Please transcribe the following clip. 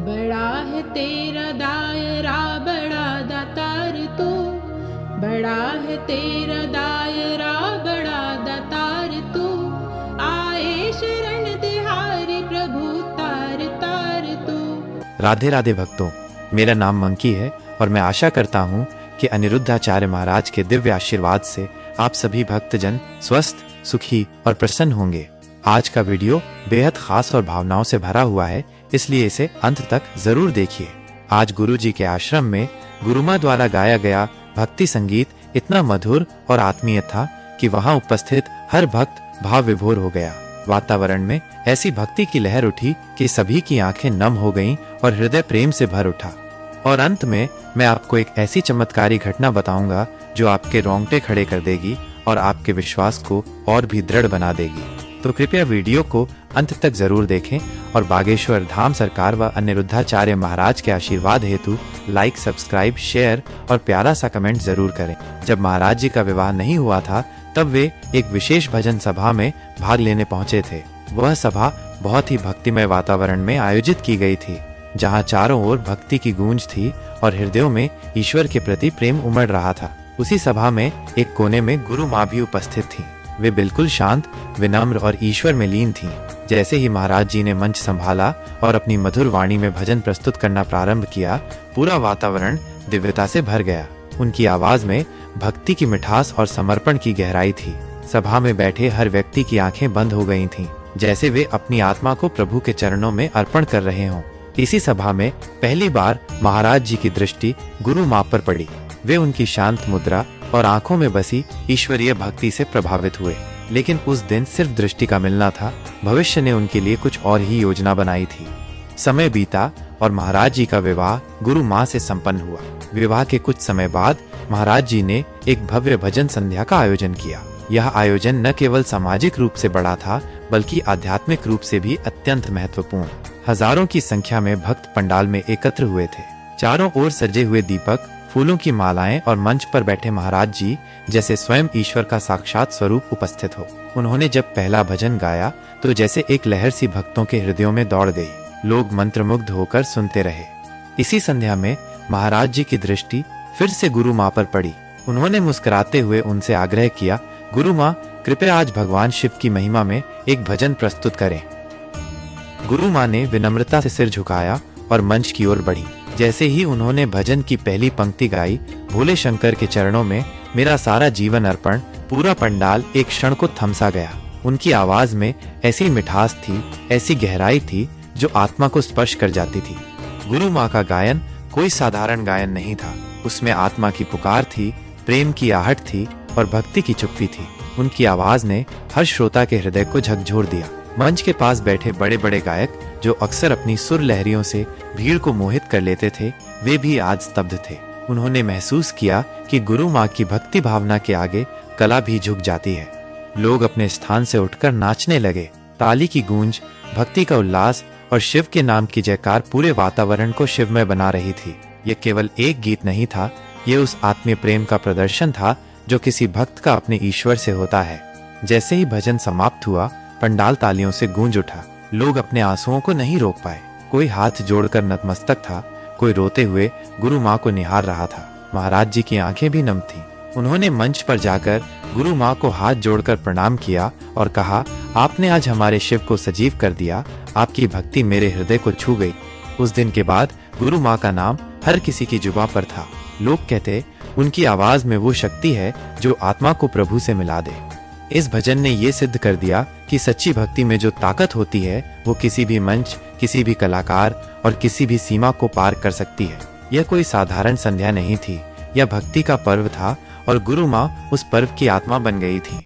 बड़ा है तेरा दायरा बड़ा दातार तू, बड़ा है तेरा दायरा बड़ा दातार तू। आए शरण तिहारी प्रभु तार तार तू। राधे राधे भक्तों, मेरा नाम मंकी है और मैं आशा करता हूँ कि अनिरुद्धाचार्य महाराज के दिव्य आशीर्वाद से आप सभी भक्तजन स्वस्थ, सुखी और प्रसन्न होंगे। आज का वीडियो बेहद खास और भावनाओं से भरा हुआ है, इसलिए इसे अंत तक जरूर देखिए। आज गुरु जी के आश्रम में गुरुमा द्वारा गाया गया भक्ति संगीत इतना मधुर और आत्मीय था कि वहां उपस्थित हर भक्त भाव विभोर हो गया। वातावरण में ऐसी भक्ति की लहर उठी कि सभी की आंखें नम हो गईं और हृदय प्रेम से भर उठा। और अंत में मैं आपको एक ऐसी चमत्कारी घटना बताऊंगा जो आपके रोंगटे खड़े कर देगी और आपके विश्वास को और भी दृढ़ बना देगी। तो कृपया वीडियो को अंत तक जरूर देखें और बागेश्वर धाम सरकार व अनिरुद्धाचार्य महाराज के आशीर्वाद हेतु लाइक, सब्सक्राइब, शेयर और प्यारा सा कमेंट जरूर करें। जब महाराज जी का विवाह नहीं हुआ था तब वे एक विशेष भजन सभा में भाग लेने पहुंचे थे। वह सभा बहुत ही भक्तिमय वातावरण में आयोजित की गई थी, जहां चारों ओर भक्ति की गूंज थी और हृदयों में ईश्वर के प्रति प्रेम उमड़ रहा था। उसी सभा में एक कोने में गुरु माँ भी उपस्थित थीं। वे बिल्कुल शांत, विनम्र और ईश्वर में लीन थीं। जैसे ही महाराज जी ने मंच संभाला और अपनी मधुर वाणी में भजन प्रस्तुत करना प्रारंभ किया, पूरा वातावरण दिव्यता से भर गया। उनकी आवाज में भक्ति की मिठास और समर्पण की गहराई थी। सभा में बैठे हर व्यक्ति की आंखें बंद हो गई थीं, जैसे वे अपनी आत्मा को प्रभु के चरणों में अर्पण कर रहे हों। इसी सभा में पहली बार महाराज जी की दृष्टि गुरु माँ पर पड़ी। वे उनकी शांत मुद्रा और आंखों में बसी ईश्वरीय भक्ति से प्रभावित हुए। लेकिन उस दिन सिर्फ दृष्टि का मिलना था, भविष्य ने उनके लिए कुछ और ही योजना बनाई थी। समय बीता और महाराज जी का विवाह गुरु माँ से संपन्न हुआ। विवाह के कुछ समय बाद महाराज जी ने एक भव्य भजन संध्या का आयोजन किया। यह आयोजन न केवल सामाजिक रूप से बड़ा था, बल्कि आध्यात्मिक रूप से भी अत्यंत महत्वपूर्ण। हजारों की संख्या में भक्त पंडाल में एकत्र हुए थे। चारों ओर सजे हुए दीपक, फूलों की मालाएं और मंच पर बैठे महाराज जी जैसे स्वयं ईश्वर का साक्षात स्वरूप उपस्थित हो। उन्होंने जब पहला भजन गाया तो जैसे एक लहर सी भक्तों के हृदयों में दौड़ गई। लोग मंत्रमुग्ध होकर सुनते रहे। इसी संध्या में महाराज जी की दृष्टि फिर से गुरु माँ पर पड़ी। उन्होंने मुस्कुराते हुए उनसे आग्रह किया, गुरु माँ, कृपया आज भगवान शिव की महिमा में एक भजन प्रस्तुत करें। गुरु माँ ने विनम्रता से सिर झुकाया और मंच की ओर बढ़ी। जैसे ही उन्होंने भजन की पहली पंक्ति गाई, भोले शंकर के चरणों में मेरा सारा जीवन अर्पण, पूरा पंडाल एक क्षण को थमसा गया। उनकी आवाज में ऐसी मिठास थी, ऐसी गहराई थी जो आत्मा को स्पर्श कर जाती थी। गुरु माँ का गायन कोई साधारण गायन नहीं था। उसमें आत्मा की पुकार थी, प्रेम की आहट थी और भक्ति की चुप्पी थी। उनकी आवाज ने हर श्रोता के हृदय को झकझोर दिया। मंच के पास बैठे बड़े बड़े गायक जो अक्सर अपनी सुर लहरियों से भीड़ को मोहित कर लेते थे, वे भी आज स्तब्ध थे। उन्होंने महसूस किया कि गुरु माँ की भक्ति भावना के आगे कला भी झुक जाती है। लोग अपने स्थान से उठकर नाचने लगे। ताली की गूंज, भक्ति का उल्लास और शिव के नाम की जयकार पूरे वातावरण को शिवमय बना रही थी। यह केवल एक गीत नहीं था, ये उस आत्मीय प्रेम का प्रदर्शन था जो किसी भक्त का अपने ईश्वर से होता है। जैसे ही भजन समाप्त हुआ, पंडाल तालियों से गूंज उठा। लोग अपने आंसुओं को नहीं रोक पाए। कोई हाथ जोड़कर नतमस्तक था, कोई रोते हुए गुरु माँ को निहार रहा था। महाराज जी की आंखें भी नम थीं। उन्होंने मंच पर जाकर गुरु माँ को हाथ जोड़कर प्रणाम किया और कहा, आपने आज हमारे शिव को सजीव कर दिया। आपकी भक्ति मेरे हृदय को छू गई। उस दिन के बाद गुरु माँ का नाम हर किसी की जुबां पर था। लोग कहते, उनकी आवाज में वो शक्ति है जो आत्मा को प्रभु से मिला दे। इस भजन ने ये सिद्ध कर दिया कि सच्ची भक्ति में जो ताकत होती है, वो किसी भी मंच, किसी भी कलाकार और किसी भी सीमा को पार कर सकती है। यह कोई साधारण संध्या नहीं थी, यह भक्ति का पर्व था और गुरु माँ उस पर्व की आत्मा बन गई थी।